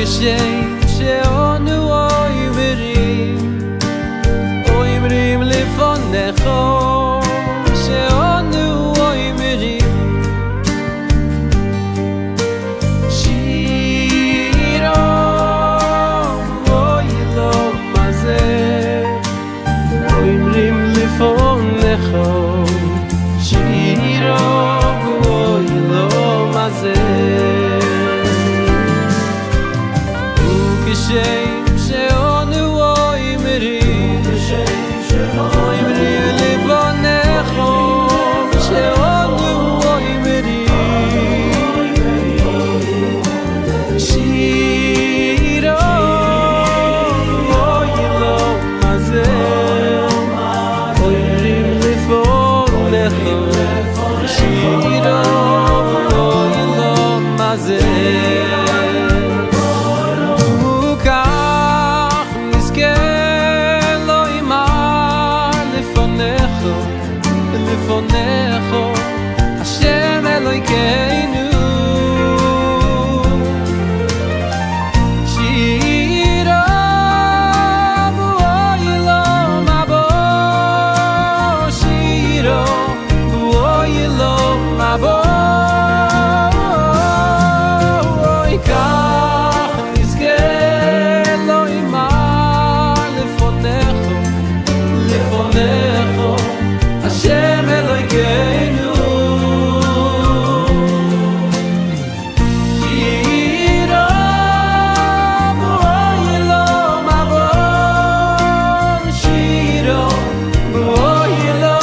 כשם שאנו אומרים לפונך שאנו אומרים שירו אוי לא מה זה אומרים לפונך שירו אוי לא מה זה כשם שאנו אומרים לפונך שאנו אומרים שירו אוי לא מה זה אומרים לפונך שירו אוי לא מה זה לפונך השם אלוהינו שירו אוי לא מבוא שירו אוי לא מבוא אוי כך נזכה אלוהימה לפונך השם אלוהינו שירו אוי לא מבוא שירו אוי לא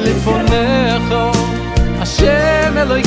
לפונך השם אלוהינו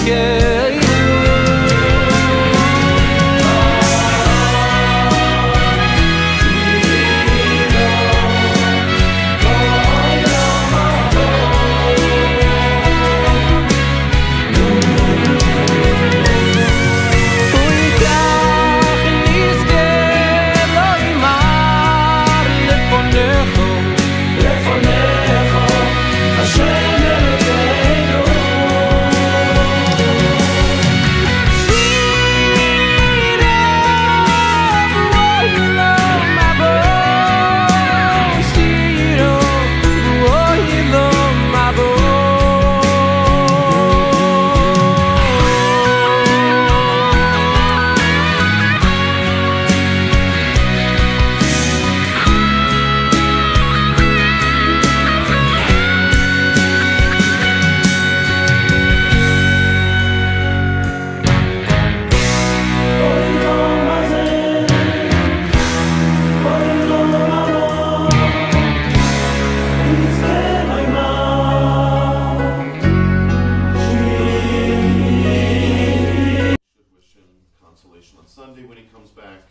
Sunday when he comes back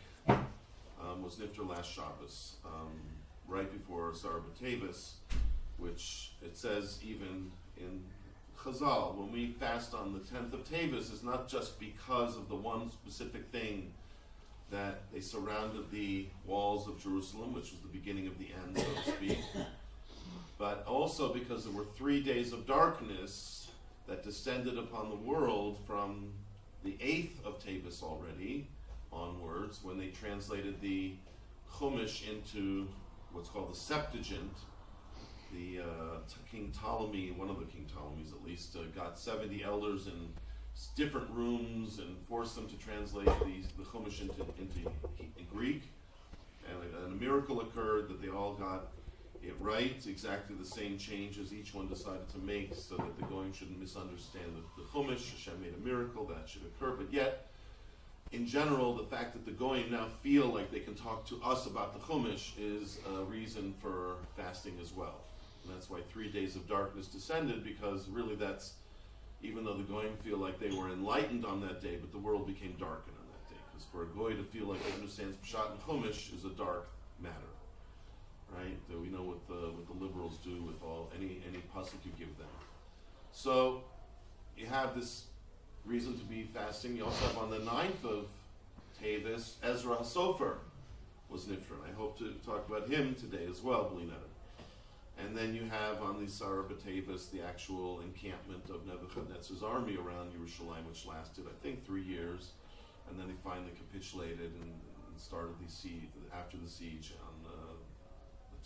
was Nifter last Shabbos, right before Sar B'Tevis, which it says even in Chazal, when we fast on the 10th of Tevis, it's not just because of the one specific thing that they surrounded the walls of Jerusalem, which was the beginning of the end, so to speak, but also because there were 3 days of darkness that descended upon the world from the 8th of Tevis already onwards, when they translated the Chumash into what's called the Septuagint. The King Ptolemy, one of the King Ptolemies at least, got 70 elders in different rooms and forced them to translate the Chumash into Greek. And a miracle occurred that they all got it right, exactly the same changes each one decided to make so that the Goyim shouldn't misunderstand the Chumash. Hashem made a miracle that should occur, but yet in general, the fact that the Goyim now feel like they can talk to us about the Chumash is a reason for fasting as well. And that's why 3 days of darkness descended, because really that's, even though the Goyim feel like they were enlightened on that day, but the world became darkened on that day. Because for a Goy to feel like he understands Pshat and Chumash is a dark matter. Right? That we know what the liberals do with any pasuk you give them. So you have this reason to be fasting. You also have on the 9th of Tevis, Ezra HaSofer was Nifter. I hope to talk about him today as well, B'lineder. And then you have on the Sarah B'Tevis the actual encampment of Nebuchadnezzar's army around Yerushalayim, which lasted, I think, 3 years. And then they finally capitulated and started the siege, after the siege on the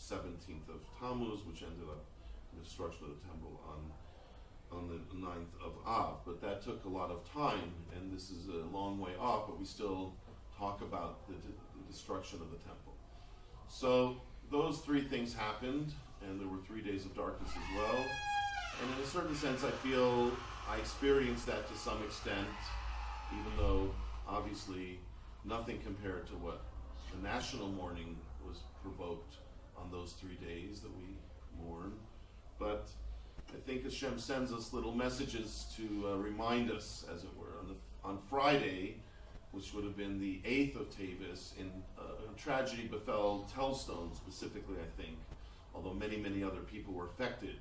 17th of Tammuz, which ended up in the destruction of the temple on the 9th of Av. But that took a lot of time, and this is a long way off, but we still talk about the destruction of the temple. So those 3 things happened, and there were 3 days of darkness as well. And in a certain sense, I feel I experienced that to some extent, even though obviously nothing compared to what the national mourning was provoked on those 3 days that we mourn. But I think Hashem sends us little messages to remind us, as it were. On Friday, which would have been the 8th of Tevis, a tragedy befell Telstone specifically, I think, although many, many other people were affected.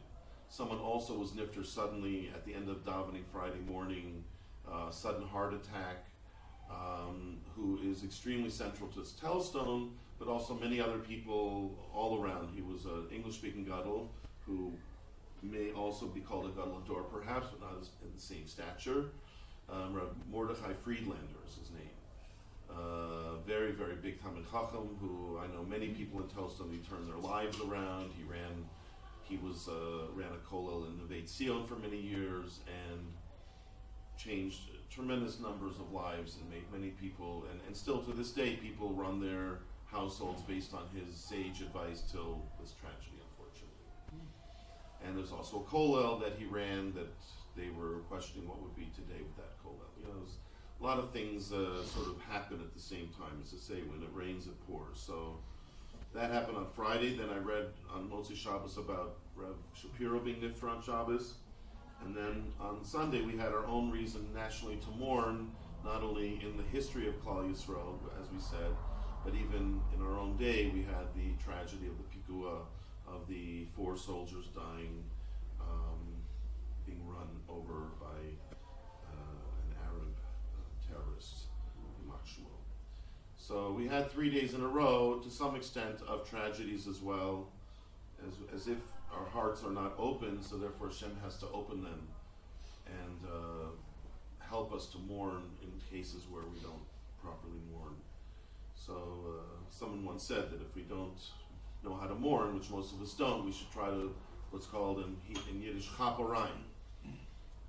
Someone also was nifter suddenly at the end of davening Friday morning, sudden heart attack, who is extremely central to Telstone, but also many other people all around. He was an English-speaking gadol who may also be called a gadol ador, perhaps, but not in the same stature. Rav Mordechai Friedlander is his name. Very, very big Talmid Chacham, who I know many people in Telstone, he turned their lives around. He ran a kollel in Neve Tzion for many years and changed tremendous numbers of lives and made many people, and still to this day, people run their households based on his sage advice till this tragedy, unfortunately. And there's also a kollel that he ran that they were questioning what would be today with that kollel. There's a lot of things sort of happen at the same time. As I say, when it rains, it pours. So that happened on Friday. Then I read on Motzi Shabbos about Rav Shapiro being nifter on Shabbos. And then on Sunday, we had our own reason nationally to mourn, not only in the history of Klal Yisrael, as we said, but even in our own day, we had the tragedy of the Pikua, of the 4 soldiers dying, being run over by an Arab terrorist, Shmuel. So we had 3 days in a row, to some extent, of tragedies as well, as if our hearts are not open, so therefore Hashem has to open them and help us to mourn in cases where we don't properly mourn. So someone once said that if we don't know how to mourn, which most of us don't, we should try to, what's called in Yiddish, chaparayim,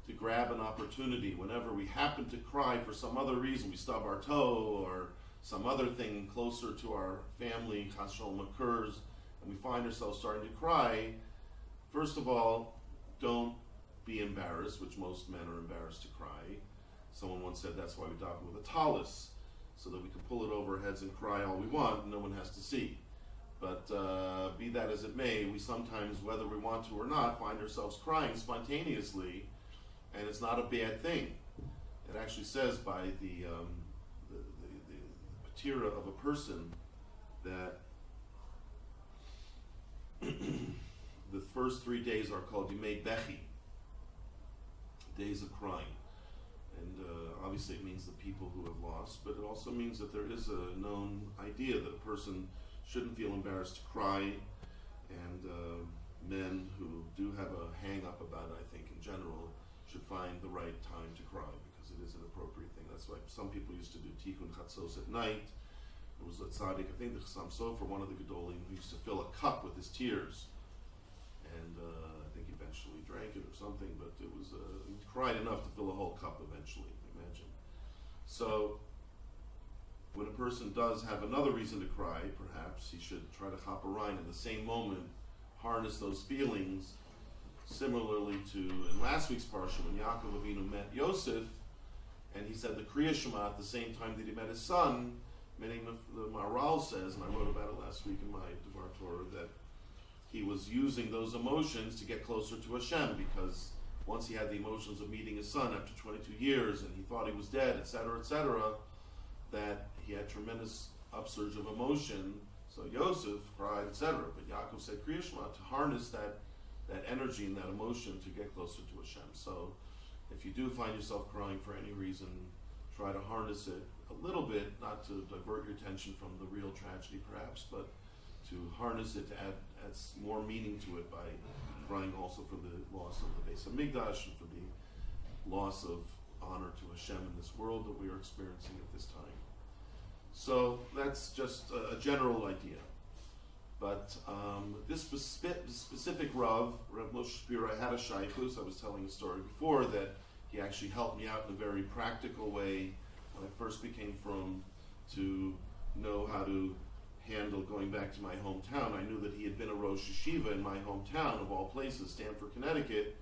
to grab an opportunity whenever we happen to cry for some other reason, we stub our toe or some other thing closer to our family, chas shalom occurs, and we find ourselves starting to cry. First of all, don't be embarrassed, which most men are embarrassed to cry. Someone once said that's why we daven with a talus, so that we can pull it over our heads and cry all we want, and no one has to see. But be that as it may, we sometimes, whether we want to or not, find ourselves crying spontaneously, and it's not a bad thing. It actually says by the patira of a person that the first 3 days are called Yimei Bechi, days of crying. And obviously it means the people who have lost, but it also means that there is a known idea that a person shouldn't feel embarrassed to cry, and men who do have a hang-up about it, I think, in general, should find the right time to cry, because it is an appropriate thing. That's why some people used to do Tikkun Chatzos at night. It was a tzaddik, I think the Chassam Sofer, one of the Gedolim, who used to fill a cup with his tears. And I think he eventually drank it or something, but it was, he cried enough to fill a whole cup eventually, imagine. So, when a person does have another reason to cry, perhaps he should try to chaparayim in the same moment, harness those feelings, similarly to in last week's parsha when Yaakov Avinu met Yosef, and he said the Kriya Shema at the same time that he met his son. Meaning the Maharal says, and I wrote about it last week in my Devar Torah, that he was using those emotions to get closer to Hashem, because once he had the emotions of meeting his son after 22 years and he thought he was dead, etc., that he had tremendous upsurge of emotion. So Yosef cried, etc. But Yaakov said Kriya Shema to harness that energy and that emotion to get closer to Hashem. So if you do find yourself crying for any reason, try to harness it a little bit, not to divert your attention from the real tragedy perhaps, but to harness it to add more meaning to it by crying also for the loss of the Beis Hamikdash and for the loss of honor to Hashem in this world that we are experiencing at this time. So that's just a general idea. But this specific Rav Moshe Shapiro, I had a shaykhus. I was telling a story before that he actually helped me out in a very practical way when I first became frum to know how to handle going back to my hometown. I knew that he had been a Rosh Yeshiva in my hometown, of all places, Stamford, Connecticut.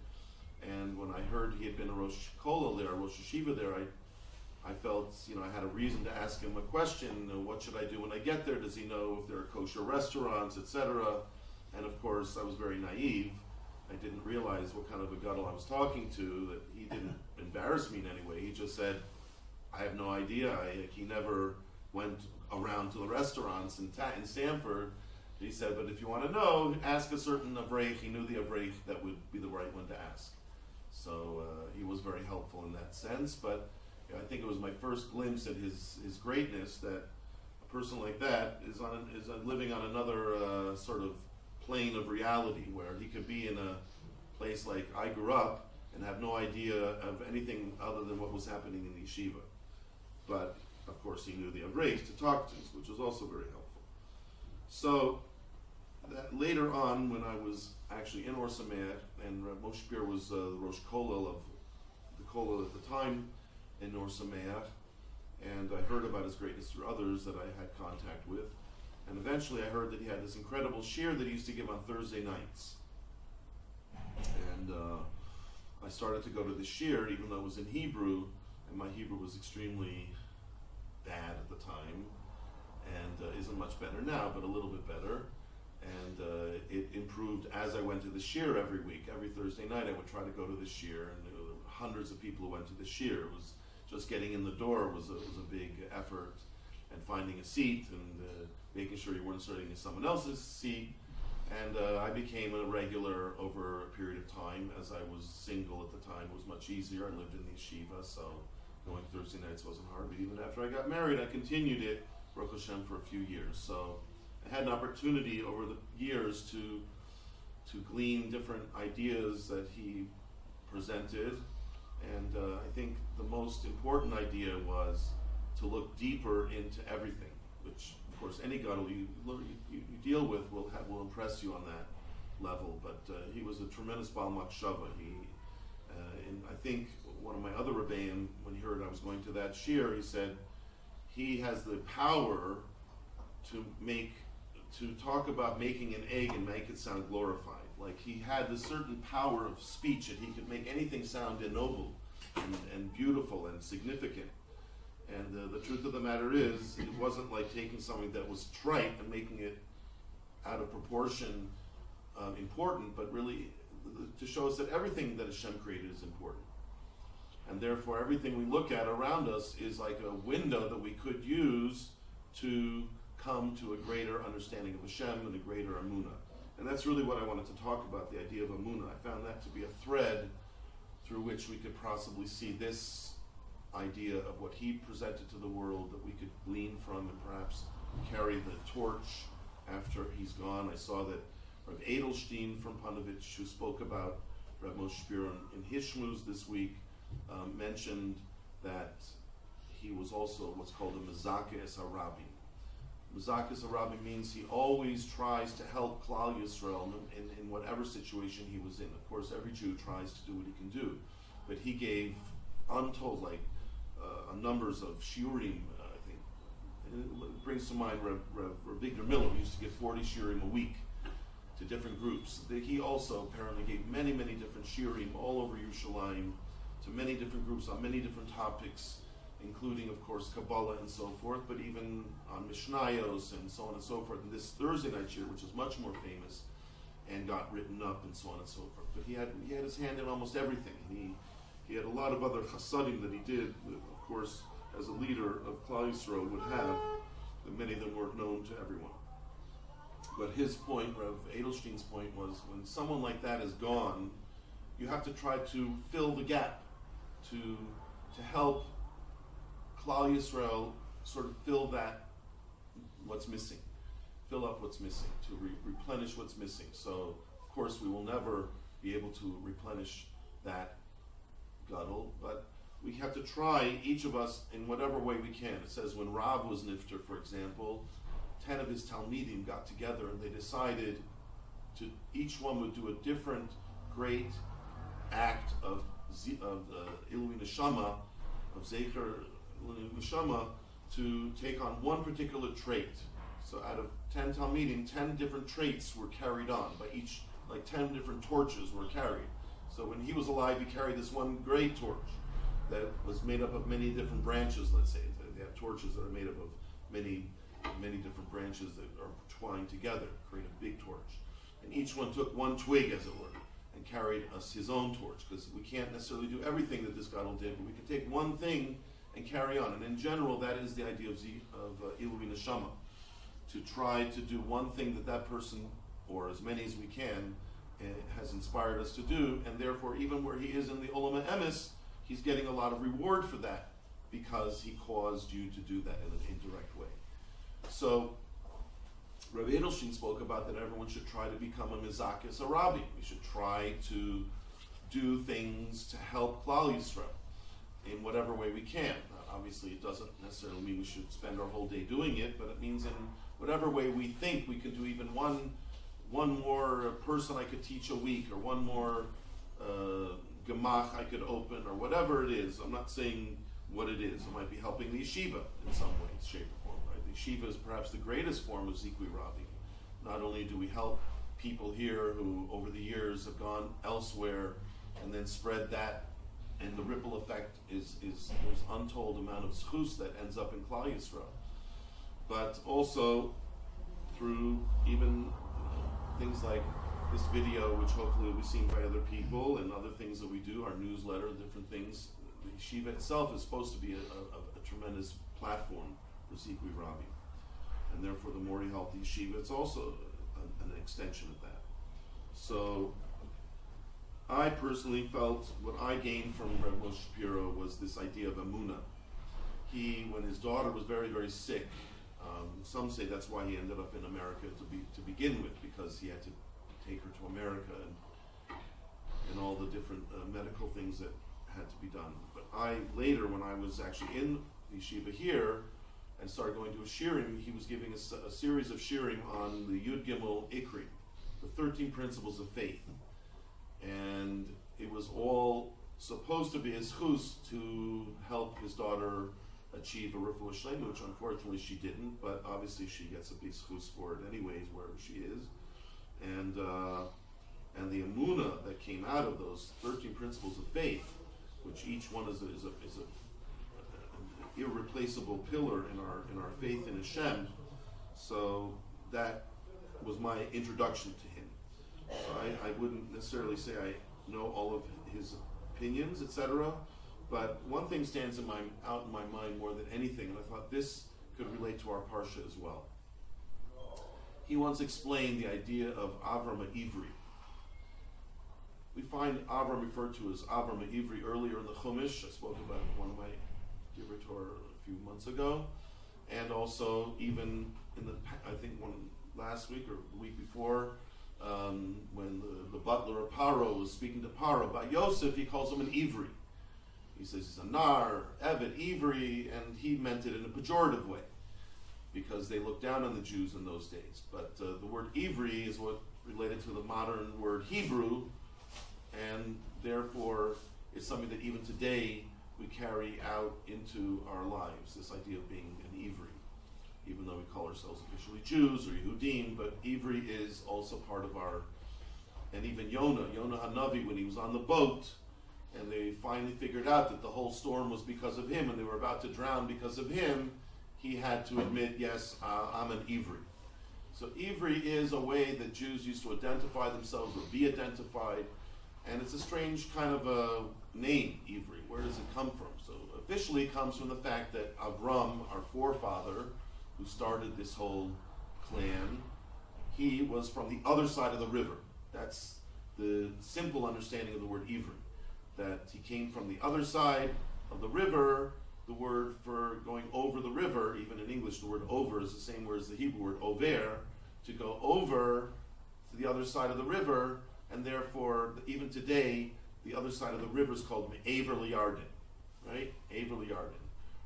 And when I heard he had been a Rosh Kollel there, a Rosh Yeshiva there, I felt, I had a reason to ask him a question. What should I do when I get there? Does he know if there are kosher restaurants, etc.? And of course, I was very naive. I didn't realize what kind of a gadol I was talking to, that he didn't embarrass me in any way. He just said, I have no idea. He never went around to the restaurants in Stamford. He said, but if you want to know, ask a certain Avreich. He knew the Avreich that would be the right one to ask. So he was very helpful in that sense. But I think it was my first glimpse at his greatness, that a person like that is living on another sort of plane of reality, where he could be in a place like I grew up and have no idea of anything other than what was happening in the yeshiva. But of course he knew the Avreich to talk to, which was also very helpful. So that later on, when I was actually in Or Sameach, and Rav Moshe Shapiro was the Rosh Kollel of the Kollel at the time in Or Sameach, and I heard about his greatness through others that I had contact with. And eventually I heard that he had this incredible shiur that he used to give on Thursday nights. And I started to go to the shiur, even though it was in Hebrew, and my Hebrew was extremely bad at the time, and isn't much better now, but a little bit better. And it improved as I went to the shiur every week. Every Thursday night I would try to go to the shiur, and there were hundreds of people who went to the shiur. It was just getting in the door was a big effort, and finding a seat and making sure you weren't sitting in someone else's seat. And I became a regular over a period of time. As I was single at the time, it was much easier. I lived in the yeshiva, so going Thursday nights wasn't hard. But even after I got married, I continued it, Baruch Hashem, for a few years. So I had an opportunity over the years to glean different ideas that he presented. And I think the most important idea was to look deeper into everything, which of course any gadol you deal with will impress you on that level. But he was a tremendous Baal Machshava. And I think one of my other rebbeim, when he heard I was going to that shiur, he said he has the power to talk about making an egg and make it sound glorified. Like he had this certain power of speech, and he could make anything sound ennobled and beautiful and significant. And the truth of the matter is, it wasn't like taking something that was trite and making it out of proportion important, but really to show us that everything that Hashem created is important. And therefore, everything we look at around us is like a window that we could use to come to a greater understanding of Hashem and a greater Amunah. And that's really what I wanted to talk about, the idea of Amunah. I found that to be a thread through which we could possibly see this idea of what he presented to the world that we could glean from and perhaps carry the torch after he's gone. I saw that Rav Edelstein from Panovich, who spoke about Rav Moshe Shapiro in his shmooze this week, mentioned that he was also what's called a Mezakeh es Harabi. Mezakeh es Harabi means he always tries to help Klal Yisrael in whatever situation he was in. Of course, every Jew tries to do what he can do, but he gave untold, numbers of shiurim, I think. And it brings to mind Rav Victor Miller, who used to give 40 shiurim a week to different groups. He also apparently gave many, many different shiurim all over Yerushalayim to many different groups on many different topics, including, of course, Kabbalah and so forth, but even on Mishnayos and so on and so forth. And this Thursday night shiur, which is much more famous, and got written up and so on and so forth. But he had his hand in almost everything. He had a lot of other chasadim that he did, that, of course, as a leader of Klal Yisrael would have, but many of them weren't known to everyone. But his point, Rav Edelstein's point, was when someone like that is gone, you have to try to fill the gap, to help Klal Yisrael sort of fill what's missing, fill up what's missing, to replenish what's missing. So, of course, we will never be able to replenish that gadol, but we have to try, each of us, in whatever way we can. It says when Rav was nifter, for example, 10 of his talmidim got together and they decided each one would do a different great act of Ilui Neshama, of Zecher Ilui Neshama, to take on one particular trait. So out of 10 talmidim, 10 different traits were carried on by each, like 10 different torches were carried. So when he was alive, he carried this one great torch that was made up of many different branches, let's say. They have torches that are made up of many different branches that are twined together, create a big torch. And each one took one twig, as it were, and carried us his own torch, because we can't necessarily do everything that this gadol did, but we can take one thing and carry on. And in general, that is the idea of Ilui Neshama, to try to do one thing that person, or as many as we can, has inspired us to do, and therefore even where he is in the Olam HaEmes, he's getting a lot of reward for that, because he caused you to do that in an indirect way. So, Rav Edelstein spoke about that everyone should try to become a Mizakis, a Rabbi. We should try to do things to help Klal Yisrael in whatever way we can. Obviously, it doesn't necessarily mean we should spend our whole day doing it, but it means in whatever way we think we can do even one more person I could teach a week, or one more gemach I could open, or whatever it is. I'm not saying what it is. It might be helping the yeshiva in some way, shape, or form. Right? The yeshiva is perhaps the greatest form of Zikui Rabi. Not only do we help people here who over the years have gone elsewhere and then spread that, and the ripple effect is there's untold amount of zchus that ends up in Klal Yisrael. But also through even things like this video, which hopefully will be seen by other people, and other things that we do, our newsletter, different things. The yeshiva itself is supposed to be a tremendous platform for Zikui Rabi. And therefore, the more you help the yeshiva, it's also an extension of that. So, I personally felt what I gained from Reb Moshe Shapiro was this idea of Emunah. When his daughter was very, very sick, some say that's why he ended up in America to begin with, because he had to take her to America and all the different medical things that had to be done. But later, when I was actually in the yeshiva here and started going to a shirim, he was giving us a series of shirim on the Yud Gimel Ikri, the 13 principles of faith. And it was all supposed to be his chus to help his daughter achieve a refuah shlema, which unfortunately she didn't, but obviously she gets a big chus for it anyways, wherever she is. And the emunah that came out of those 13 principles of faith, which each one is an irreplaceable pillar in our faith in Hashem. So that was my introduction to him. So I wouldn't necessarily say I know all of his opinions, etc. But one thing stands out in my mind more than anything, and I thought this could relate to our parsha as well. He once explained the idea of Avram Ivri. We find Avram referred to as Avram Ivri earlier in the Chumash. I spoke about it in one of my Divrei Torah a few months ago, and also even in last week or the week before, when the butler of Paro was speaking to Paro about Yosef, he calls him an Ivri. He says he's a nar, Eved, Ivri, and he meant it in a pejorative way, because they looked down on the Jews in those days. But the word Ivri is what related to the modern word Hebrew, and therefore it's something that even today we carry out into our lives, this idea of being an Ivri. Even though we call ourselves officially Jews or Yehudim, but Ivri is also part of and even Yonah Hanavi, when he was on the boat, and they finally figured out that the whole storm was because of him, and they were about to drown because of him, he had to admit, yes, I'm an Ivri. So Ivri is a way that Jews used to identify themselves or be identified, and it's a strange kind of a name, Ivri. Where does it come from? So officially it comes from the fact that Avram, our forefather, who started this whole clan, he was from the other side of the river. That's the simple understanding of the word Ivri, that he came from the other side of the river. The word for going over the river, even in English, the word over is the same word as the Hebrew word over, to go over to the other side of the river, and therefore, even today, the other side of the river is called Me'aver Liyarden, right? Aver Liyarden.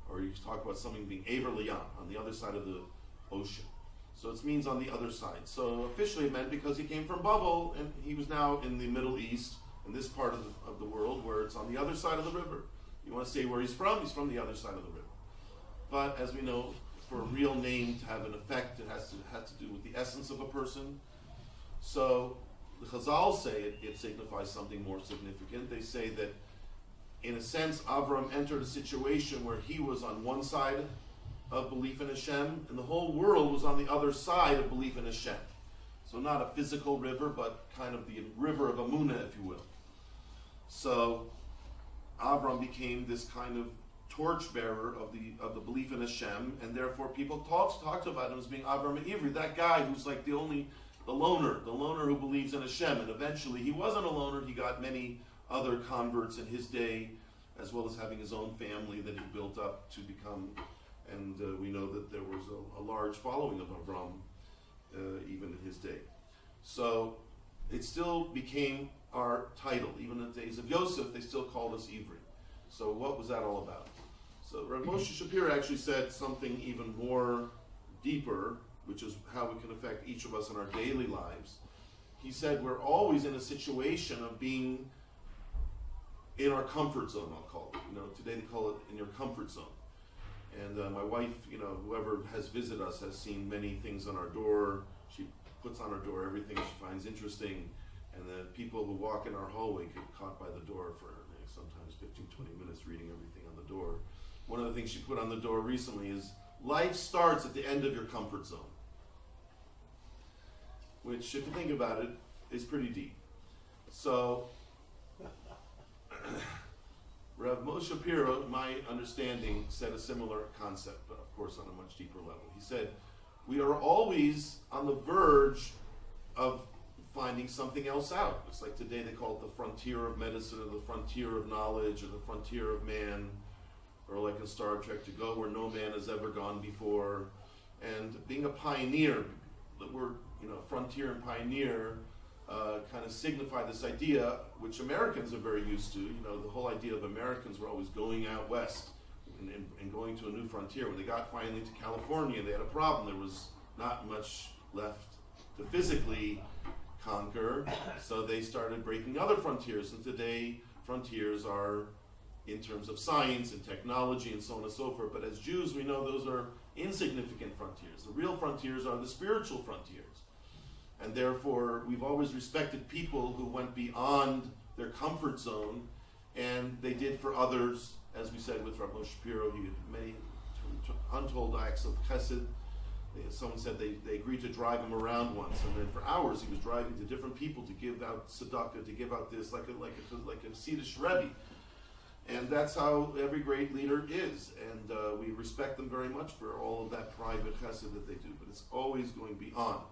Or you talk about something being Aver Liyam, on the other side of the ocean. So it means on the other side. So officially it meant because he came from Babel, and he was now in the Middle East, in this part of the world, where it's on the other side of the river. You want to say where he's from the other side of the river. But as we know, for a real name to have an effect, it has to do with the essence of a person. So the Chazal say it signifies something more significant. They say that, in a sense, Avram entered a situation where he was on one side of belief in Hashem, and the whole world was on the other side of belief in Hashem. So not a physical river, but kind of the river of Amunah, if you will. So Avram became this kind of torchbearer of the belief in Hashem, and therefore people talked about him as being Avram Ivri, that guy who's like the loner who believes in Hashem. And eventually he wasn't a loner, he got many other converts in his day, as well as having his own family that he built up to become, and we know that there was a large following of Avram even in his day. So it still became our title. Even in the days of Yosef, they still called us Ivri. So what was that all about? So Rav Moshe Shapiro actually said something even more deeper, which is how it can affect each of us in our daily lives. He said we're always in a situation of being in our comfort zone, I'll call it. Today they call it in your comfort zone. And my wife, whoever has visited us has seen many things on our door. She puts on our door everything she finds interesting. And the people who walk in our hallway get caught by the door for sometimes 15, 20 minutes reading everything on the door. One of the things she put on the door recently is, life starts at the end of your comfort zone. Which, if you think about it, is pretty deep. So, Rav Moshe Shapiro, my understanding, said a similar concept, but of course on a much deeper level. He said, we are always on the verge of finding something else out. It's like today they call it the frontier of medicine, or the frontier of knowledge, or the frontier of man, or like in Star Trek, to go where no man has ever gone before. And being a pioneer, the word frontier and pioneer kind of signify this idea, which Americans are very used to. The whole idea of Americans were always going out west and going to a new frontier. When they got finally to California, they had a problem. There was not much left to physically conquer, so they started breaking other frontiers. And today, frontiers are in terms of science and technology and so on and so forth. But as Jews, we know those are insignificant frontiers. The real frontiers are the spiritual frontiers. And therefore, we've always respected people who went beyond their comfort zone, and they did for others, as we said with Rav Moshe Shapiro, he had many untold acts of chesed. Someone said they agreed to drive him around once, and then for hours he was driving to different people to give out tzedakah, to give out this, like a Hasidic Rebbe. And that's how every great leader is. And we respect them very much for all of that private chesed that they do. But it's always going beyond.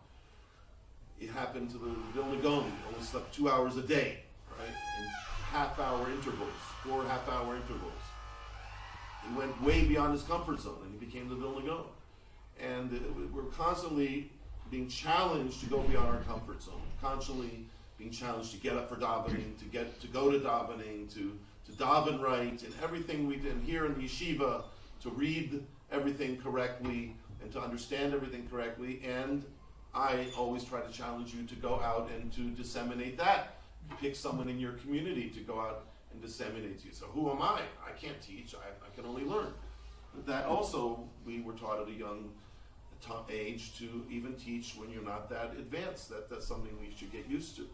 It happened to the Vilna Gaon. He only slept 2 hours a day, right? In half-hour intervals, 4 half-hour intervals. He went way beyond his comfort zone, and he became the Vilna Gaon. And we're constantly being challenged to go beyond our comfort zone, constantly being challenged to get up for davening, to go to davening, to daven right, and everything we did here in the yeshiva, to read everything correctly and to understand everything correctly. And I always try to challenge you to go out and to disseminate that. Pick someone in your community to go out and disseminate to you. So who am I? I can't teach. I can only learn. But that also, we were taught at a young age to even teach when you're not that advanced. That's something we should get used to.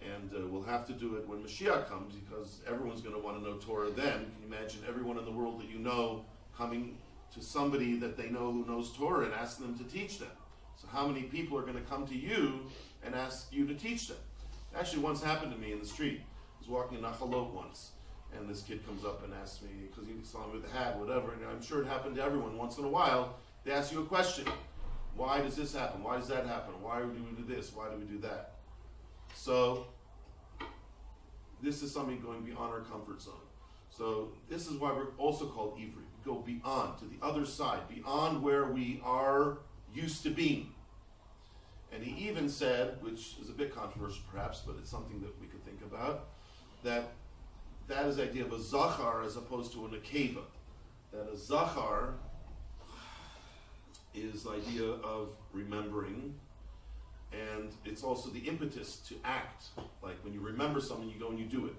And we'll have to do it when Mashiach comes, because everyone's going to want to know Torah then. Can you imagine everyone in the world that you know coming to somebody that they know who knows Torah and asking them to teach them? So how many people are going to come to you and ask you to teach them? Actually, once happened to me in the street. I was walking in Nachalot once, and this kid comes up and asks me, because he saw me with a hat, whatever, and I'm sure it happened to everyone once in a while. They ask you a question. Why does this happen? Why does that happen? Why do we do this? Why do we do that? So this is something going beyond our comfort zone. So this is why we're also called Ivri. We go beyond, to the other side, beyond where we are used to being. And he even said, which is a bit controversial perhaps, but it's something that we could think about, that is the idea of a zachar as opposed to a nekeva. That a zachar is the idea of remembering, and it's also the impetus to act. Like when you remember something, you go and you do it.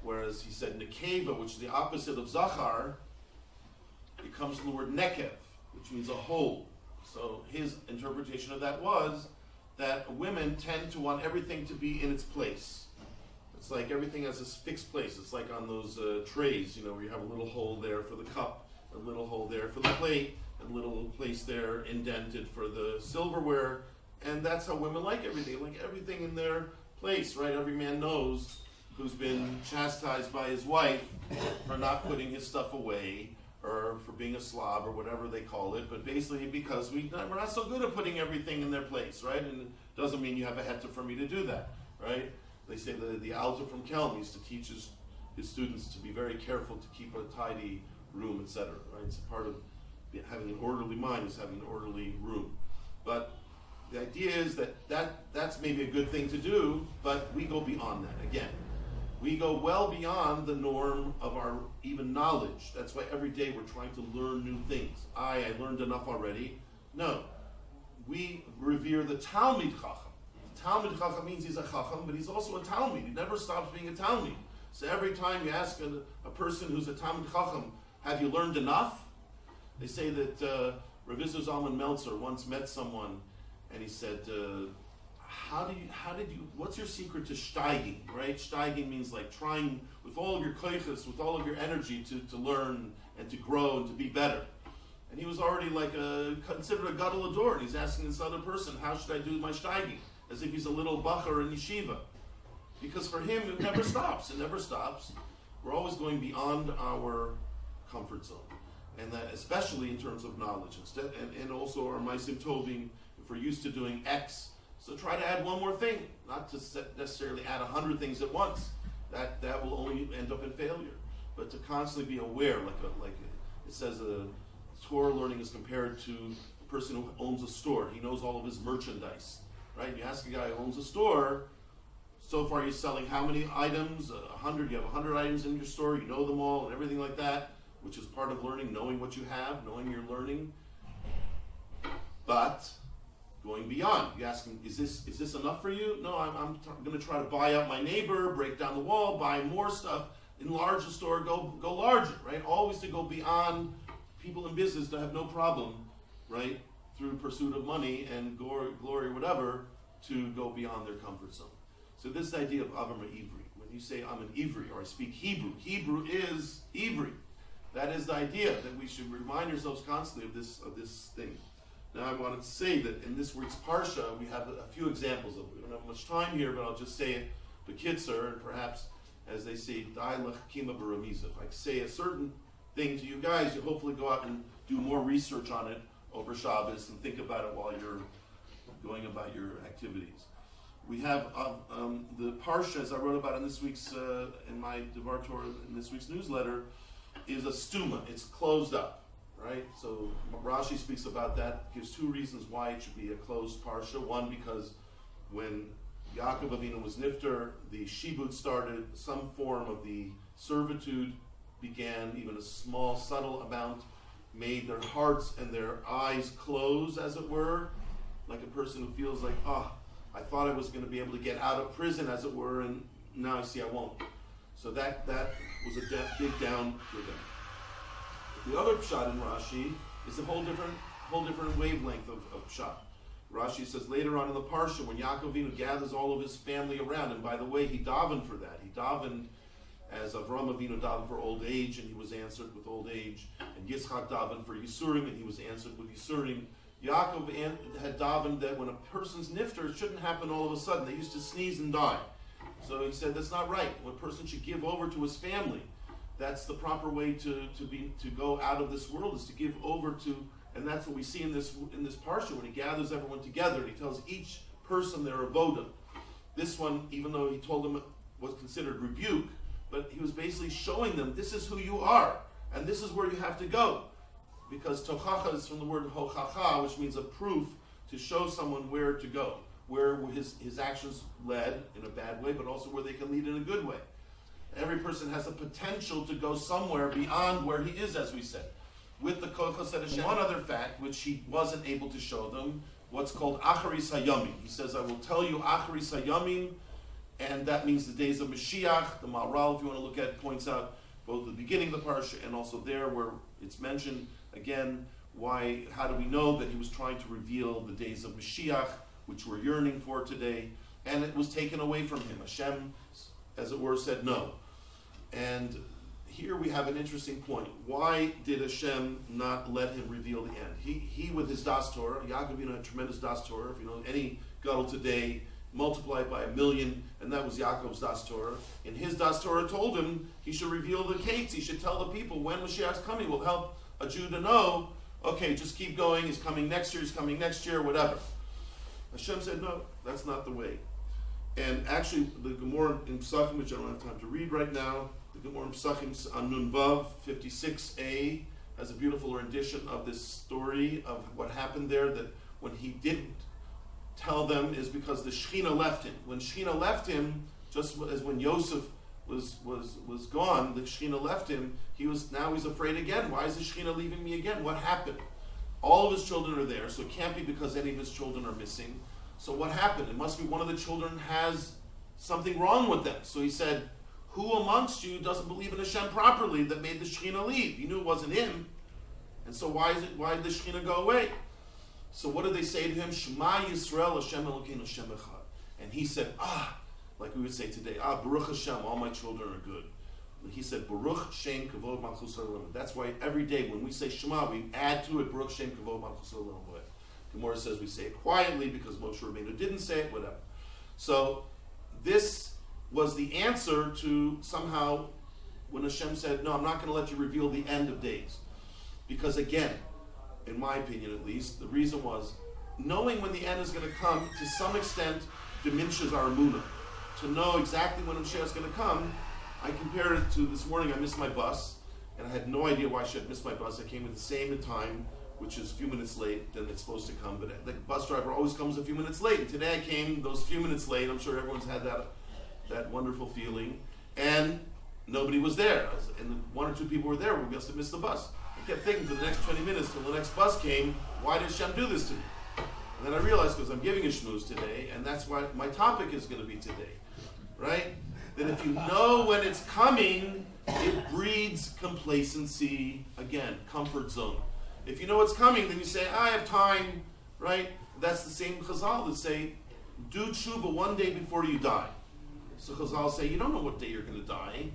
Whereas he said nekeva, which is the opposite of zachar, it comes from the word nekev, which means a whole. So his interpretation of that was that women tend to want everything to be in its place. It's like everything has this fixed place. It's like on those trays, where you have a little hole there for the cup, a little hole there for the plate, and a little place there indented for the silverware. And that's how women like everything in their place, right? Every man knows who's been chastised by his wife for not putting his stuff away, or for being a slob, or whatever they call it, but basically because we're not so good at putting everything in their place, right? And it doesn't mean you have a heta for me to do that, right? They say the Alter from Kelm used to teach his students to be very careful to keep a tidy room, etc. Right? It's a part of having an orderly mind is having an orderly room. But the idea is that's maybe a good thing to do, but we go beyond that again. We go well beyond the norm of our even knowledge. That's why every day we're trying to learn new things. I learned enough already. No. We revere the Talmid Chacham. Talmid Chacham means he's a Chacham, but he's also a Talmid. He never stops being a Talmid. So every time you ask a person who's a Talmid Chacham, have you learned enough? They say that Rav Zalman Meltzer once met someone, and he said, what's your secret to steiging, right? Steiging means like trying with all of your koiches, with all of your energy to learn and to grow and to be better. And he was already considered a gadol ador, and he's asking this other person, how should I do my steiging? As if he's a little bacher in yeshiva. Because for him, it never stops. It never stops. We're always going beyond our comfort zone. And that, especially in terms of knowledge. And also our maisim tovim, if we're used to doing X, so try to add one more thing, not to necessarily add 100 things at once. That will only end up in failure. But to constantly be aware, like it says, Torah learning is compared to a person who owns a store. He knows all of his merchandise, right? You ask a guy who owns a store, so far you're selling how many items? 100. You have 100 items in your store. You know them all and everything like that, which is part of learning, knowing what you have, knowing you're learning. But going beyond, you ask him, is this enough for you? No, I'm going to try to buy out my neighbor, break down the wall, buy more stuff, enlarge the store, go larger, right? Always to go beyond. People in business to have no problem, right, through pursuit of money and glory, whatever, to go beyond their comfort zone. So this idea of Avram Ivri, when you say I'm an Ivri or I speak Hebrew, Hebrew is Ivri. That is the idea that we should remind ourselves constantly of this thing. Now I wanted to say that in this week's Parsha, we have a few examples of it. We don't have much time here, but I'll just say it, B'kitzur, and perhaps, as they say, Dai L'chakima B'ramiza. If I say a certain thing to you guys, you hopefully go out and do more research on it over Shabbos and think about it while you're going about your activities. We have the Parsha, as I wrote about in this week's, in my Devar Torah, in this week's newsletter, is a stuma. It's closed up, right? So Rashi speaks about that, gives two reasons why it should be a closed Parsha. One, because when Yaakov Avinu was nifter, the shibud started, some form of the servitude began, even a small, subtle amount, made their hearts and their eyes close, as it were, like a person who feels like, I thought I was going to be able to get out of prison, as it were, and now I see I won't. So that was a big down for them. The other pshat in Rashi is a whole different wavelength of pshat. Rashi says later on in the Parsha, when Yaakov Avinu gathers all of his family around, and by the way, he davened for that. He davened as Avram Avinu davened for old age, and he was answered with old age. And Yitzchak davened for Yisurim, and he was answered with Yisurim. Yaakov had davened that when a person's nifter, it shouldn't happen all of a sudden. They used to sneeze and die. So he said that's not right. When a person should give over to his family, that's the proper way to go out of this world, is to give over to, and that's what we see in this parsha when he gathers everyone together and he tells each person their avoda. This one, even though he told them was considered rebuke, but he was basically showing them this is who you are and this is where you have to go. Because tochacha is from the word hochacha, which means a proof to show someone where to go, where his actions led in a bad way, but also where they can lead in a good way. Every person has a potential to go somewhere beyond where he is, as we said. With the kochas et Hashem, one other fact, which he wasn't able to show them, what's called acharis hayamim. He says, I will tell you acharis hayamim, and that means the days of Mashiach. The Maharal, if you want to look at, points out both the beginning of the parsha and also there where it's mentioned. Again, how do we know that he was trying to reveal the days of Mashiach, which we're yearning for today, and it was taken away from him. Hashem, as it were, said no. And here we have an interesting point. Why did Hashem not let him reveal the end? He with his Das Torah, Yaakov had tremendous Das Torah. If you know any gadol today, multiply it by 1,000,000, and that was Yaakov's Das Torah. And his Das Torah told him he should reveal the gates. He should tell the people when Mashiach's coming. Will help a Jew to know, okay, just keep going, he's coming next year, whatever. Hashem said, no, that's not the way. And actually, the Gemara in Psachim, which I don't have time to read right now, the Gemara in Psachim on Nun Vav 56a has a beautiful rendition of this story of what happened there, that when he didn't tell them is because the Shechina left him. When Shechina left him, just as when Yosef was gone, the Shechina left him, now he's afraid again. Why is the Shechina leaving me again? What happened? All of his children are there, so it can't be because any of his children are missing. So what happened? It must be one of the children has something wrong with them. So he said, who amongst you doesn't believe in Hashem properly that made the Shechina leave? He knew it wasn't him. And so why did the Shechina go away? So what did they say to him? Shema Yisrael Hashem Elokeinu Hashem Echad. And he said, like we would say today, Baruch Hashem, all my children are good. And he said, Baruch Shem Kavod Malchus Olam. That's why every day when we say Shema, we add to it Baruch Shem Kavod Malchus Olam. Gemara says we say it quietly because Moshe Rabbeinu didn't say it, whatever. So this was the answer to somehow when Hashem said, no, I'm not going to let you reveal the end of days. Because again, in my opinion at least, the reason was knowing when the end is going to come to some extent diminishes our emunah. To know exactly when Mashiach is going to come, I compared it to this morning. I missed my bus, and I had no idea why I should miss my bus. I came at the same time, which is a few minutes late than it's supposed to come. But the bus driver always comes a few minutes late. And today I came those few minutes late. I'm sure everyone's had that wonderful feeling. And nobody was there. And one or two people were there. We must have missed the bus. I kept thinking for the next 20 minutes till the next bus came, why did Hashem do this to me? And then I realized because I'm giving a shmooze today, and that's why my topic is going to be today. Right? That if you know when it's coming, it breeds complacency. Again, comfort zone. If you know it's coming, then you say, I have time, right? That's the same Chazal that say, do tshuva one day before you die. So Chazal say, you don't know what day you're going to die.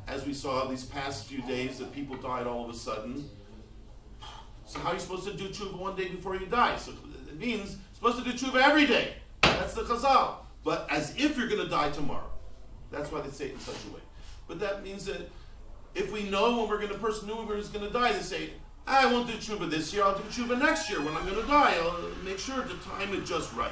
As we saw these past few days that people died all of a sudden. So how are you supposed to do tshuva one day before you die? So it means you're supposed to do tshuva every day. That's the Chazal. But as if you're going to die tomorrow. That's why they say it in such a way. But that means that if we know when the person knew we were going to die, they say, I won't do tshuva this year, I'll do tshuva next year when I'm going to die. I'll make sure to time it just right.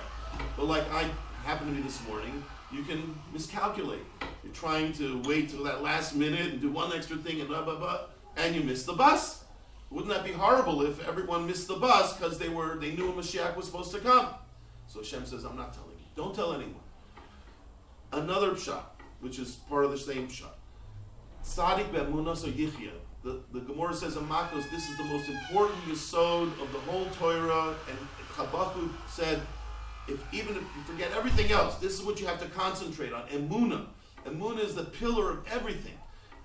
But like I happened to be this morning, you can miscalculate. You're trying to wait till that last minute and do one extra thing and blah, blah, blah, and you miss the bus. Wouldn't that be horrible if everyone missed the bus because they knew when Mashiach was supposed to come? So Hashem says, I'm not telling you. Don't tell anyone. Another shot, which is part of the same shot. Tzadik be'emunah so yichya. The Gemara says in Makos, this is the most important yesod of the whole Torah, and Habakkuk said, even if you forget everything else, this is what you have to concentrate on, emunah. Emunah is the pillar of everything.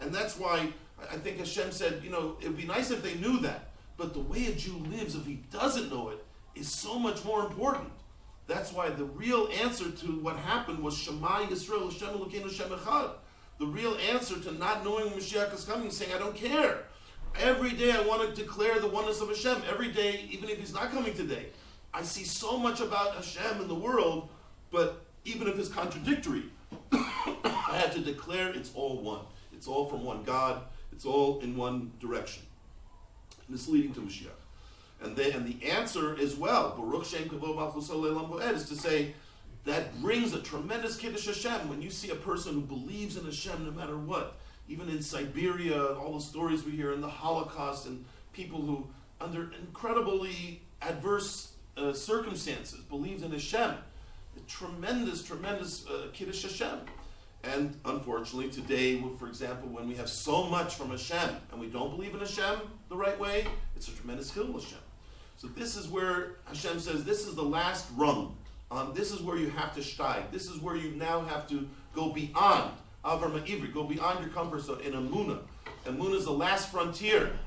And that's why I think Hashem said, it would be nice if they knew that, but the way a Jew lives, if he doesn't know it, is so much more important. That's why the real answer to what happened was Shema Yisrael, Hashem Elokeinu Hashem Echad. The real answer to not knowing when Mashiach is coming, saying, I don't care. Every day I want to declare the oneness of Hashem. Every day, even if He's not coming today. I see so much about Hashem in the world, but even if it's contradictory, I have to declare it's all one. It's all from one God. It's all in one direction. And it's leading to Mashiach. And the answer as well, Baruch Shem Kavod Malchus Olam Bo'ed, is to say that brings a tremendous Kiddush Hashem when you see a person who believes in Hashem no matter what. Even in Siberia, all the stories we hear in the Holocaust, and people who, under incredibly adverse circumstances, believed in Hashem. A tremendous Kiddush Hashem. And unfortunately, today, for example, when we have so much from Hashem and we don't believe in Hashem the right way, it's a tremendous Chilul Hashem. So this is where Hashem says, this is the last rung. This is where you have to steig. This is where you now have to go beyond Avar Ma'ivri, go beyond your comfort zone in Emunah. Emunah is the last frontier.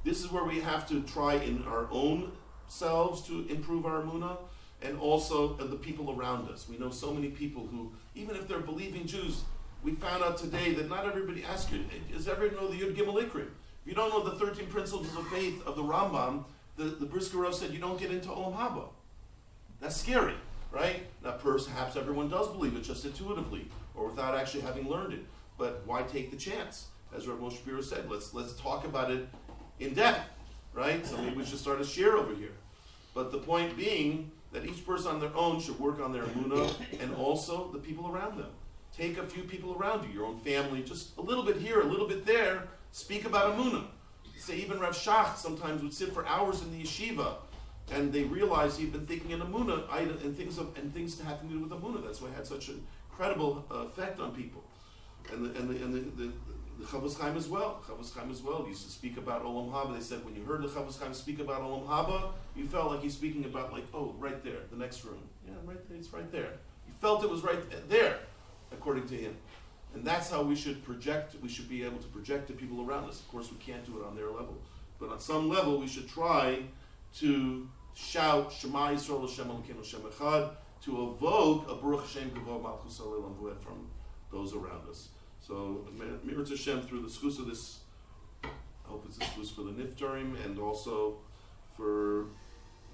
This is where we have to try in our own selves to improve our Emunah, and also the people around us. We know so many people who, even if they're believing Jews, we found out today that not everybody asks you, does everyone know the Yud Gimel Ikrim? If you don't know the 13 principles of faith of the Rambam, the Brisker Rav said you don't get into Olam Haba. That's scary, right? Now perhaps everyone does believe it just intuitively, or without actually having learned it. But why take the chance? As Rav Moshe Shapiro said, let's talk about it in depth, right? So maybe we should start a share over here. But the point being that each person on their own should work on their emunah, and also the people around them. Take a few people around you, your own family, just a little bit here, a little bit there. Speak about emunah. Say even Rav Shacht sometimes would sit for hours in the yeshiva, and they realized he'd been thinking in emunah and things that had to do with emunah. That's why it had such an incredible effect on people. And the Chavos Chaim as well. Chavos Chaim as well used to speak about Olam Haba. They said when you heard the Chavos Chaim speak about Olam Haba, you felt like he's speaking about right there, the next room. Yeah, right there, it's right there. You felt it was right there, according to him. And that's how we should project. We should be able to project to people around us. Of course, we can't do it on their level. But on some level, we should try to shout Shema Yisrael Hashem Elokeinu Hashem Echad, to evoke a Baruch Hashem Kavod Malchus Olam Bo'ed from those around us. So, Mirat Hashem, through the schus of this, I hope it's a schus for the Niftarim, and also for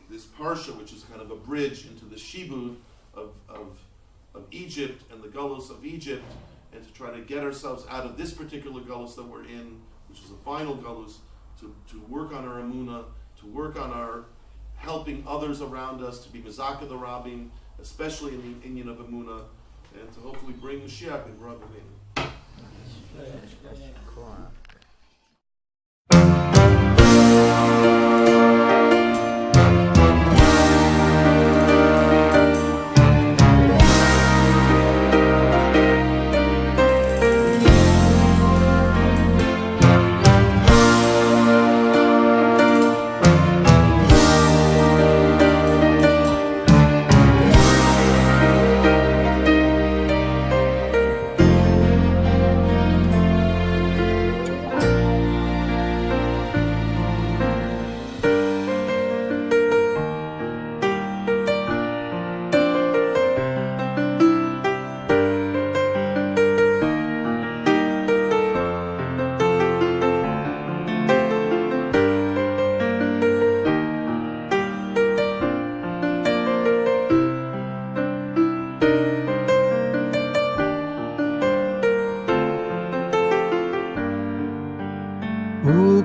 this Parsha, which is kind of a bridge into the Shibud of Egypt and the Gullus of Egypt, and to try to get ourselves out of this particular Gullus that we're in, which is the final Gullus, to work on our Emunah, to work on our helping others around us, to be Mizaka the Rabbim, especially in the Inyan of Emunah, and to hopefully bring Mashiach and Rav F.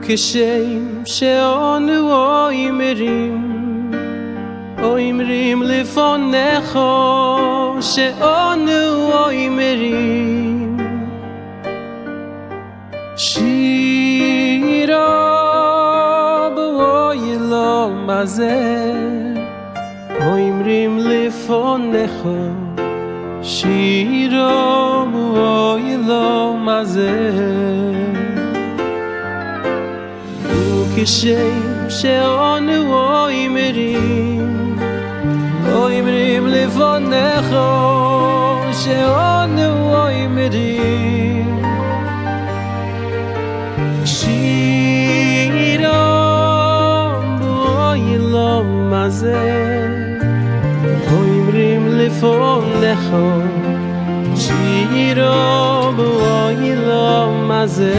כשם שאנו אומרים לפונך שאנו אומרים שירה באוילום הזה אומרים לפונך שירה באוילום הזה כשם שאנו אומרים לפונך שאנו אומרים שירה באוילום הזה אומרים לפונך שירה באוילום הזה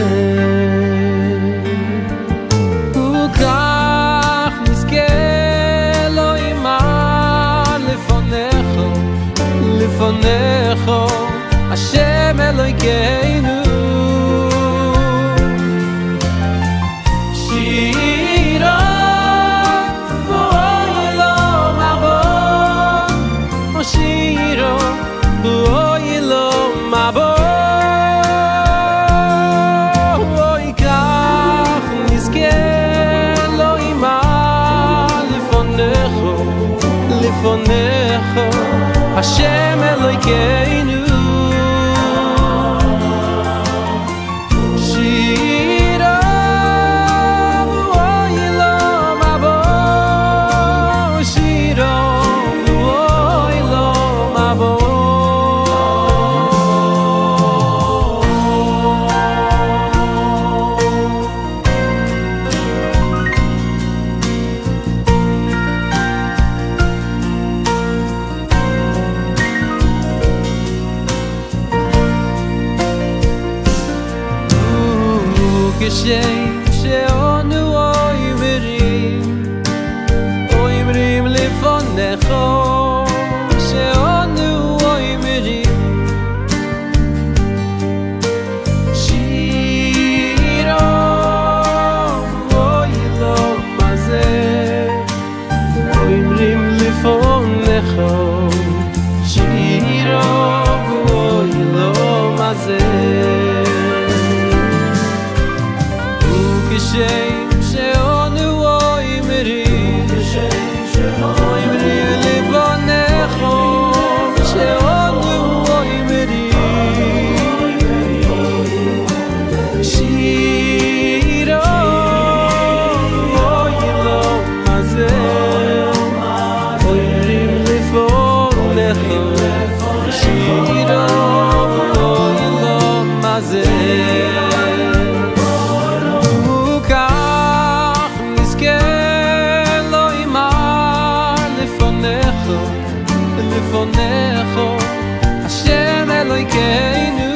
כך נזכה לא אימן לפונך השם אלוהינו שירה בואי לו מבוא שירה בואי לו מבוא לפונך השם אלוהינו שירה בואי לו מבוא שירה בואי לו מבוא כשם שאנו אומרים לפונך שאנו אומרים שירה בואי לו מה זה אומרים לפונך שירה בואי לו מה זה כשם שאנו אומרים לפונך שאנו אומרים שירה בואי לו מה זה אומרים לפונך שירה בואי לו מה זה לפונך השם אלוהינו